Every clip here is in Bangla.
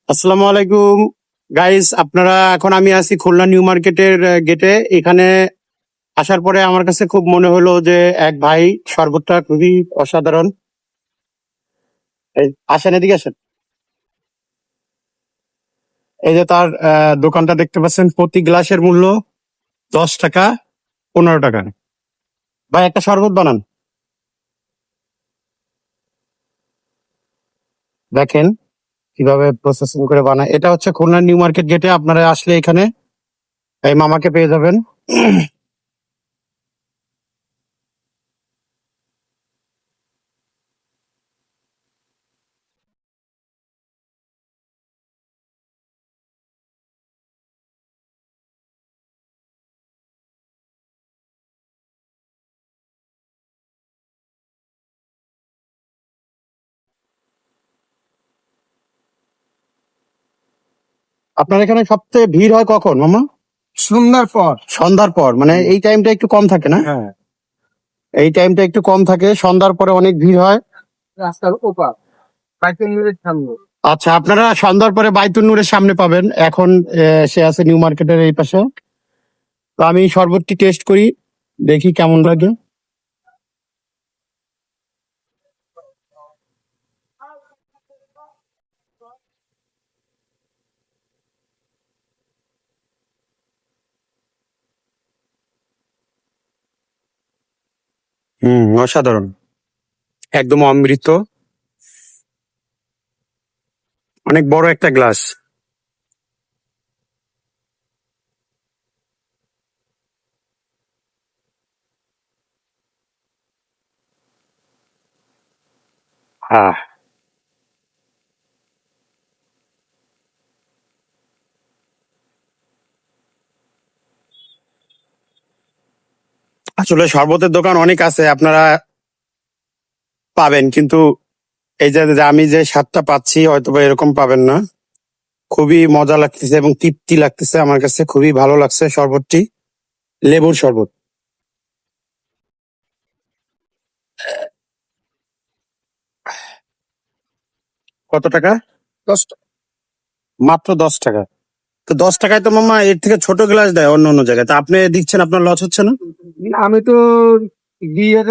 আসসালামু আলাইকুম গাইস, আপনারা এখন আমি আছি খুলনা নিউ মার্কেটের গেটে। এখানে আসার পরে আমার কাছে খুব মনে হলো যে এক ভাই শরবতটা খুবই অসাধারণ। আসেন, এদিকে আসেন। এই যে তার দোকানটা দেখতে পাচ্ছেন, প্রতি গ্লাসের মূল্য 10 টাকা, 15 টাকা। ভাই একটা শরবত বানান, দেখেন কিভাবে প্রসেসিং করে বানায়। এটা হচ্ছে খুলনা নিউ মার্কেট গেটে, আপনারা আসলে এখানে এই মামাকে পেয়ে যাবেন। আপনার এখানে সবচেয়ে ভিড় হয় কখন মামা? সন্ধ্যার পর। সন্ধ্যার পর, মানে এই টাইমটা একটু কম থাকে না? হ্যাঁ, এই টাইমটা একটু কম থাকে, সন্ধ্যার পরে অনেক ভিড় হয়। রাস্তার ওপার পাইকারি রেট সামনে। আচ্ছা, আপনারা সন্ধ্যার পরে বাইতুল নূরের সামনে পাবেন। এখন সে আছে নিউ মার্কেটের এই পাশে। তো আমি শরবতটি টেস্ট করি, দেখি কেমন লাগে। অসাধারণ, একদম অমৃত। অনেক বড় একটা গ্লাস। হ্যাঁ, আসলে শরবতের দোকান অনেক আছে, আপনারা পাবেন, কিন্তু এই যে আমি যে স্বাদটা পাচ্ছি হয়তো বা এরকম পাবেন না। খুবই মজা লাগতেছে এবং তৃপ্তি লাগতেছে, আমার কাছে খুবই ভালো লাগছে শরবতটি। লেবুর শরবত। কত টাকা? 10 টাকা। মাত্র 10 টাকা? তো 10 টাকায় তো মামা এর থেকে ছোট গ্লাস দেয় অন্য অন্য জায়গায়, তো আপনি দিচ্ছেন, আপনার লস হচ্ছে না? আমি তো 2,000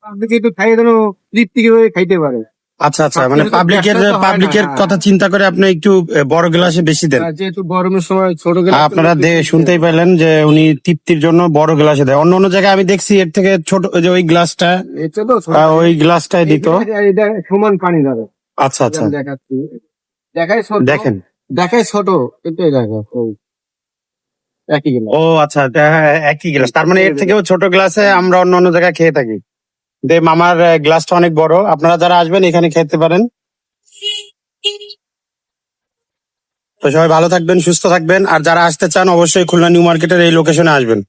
আপনাকে একটু খাইয়ে দেন, তৃপ্তি করে খাইতে পারে। আচ্ছা আচ্ছা, মানে ব্যবসা তো হয় না, পাবলিকের হ্যাঁ। কথা চিন্তা করে আপনি একটু বড় গ্লাসে বেশি দেন। যেহেতু গরমের সময় ছোট গেলে আপনারা শুনতেই পেলেন যে উনি তৃপ্তির জন্য বড় গ্লাসে দেয়। অন্য অন্য জায়গায় আমি দেখছি এর থেকে ছোট, ওই যে ওই গ্লাসটা, এটা তো ছোট। ওই গ্লাসটাই দিত। এটা সমান পানি ধরে। আচ্ছা আচ্ছা, আমি দেখাচ্ছি, দেখাই ছোট, দেখেন। দেখাই ছোট, কিন্তু এই দেখো ওই একই গেল। ও আচ্ছা, হ্যাঁ, একই গ্লাস, তার মানে এর থেকেও ছোট গ্লাসে আমরা অন্য অন্য জায়গায় খেয়ে থাকি। মামার গ্লাসটা অনেক বড়, আপনারা যারা আসবেন এখানে খেতে পারেন। তো সবাই ভালো থাকবেন, সুস্থ থাকবেন, আর যারা আসতে চান অবশ্যই খুলনা নিউ মার্কেটের এই লোকেশনে আসবেন।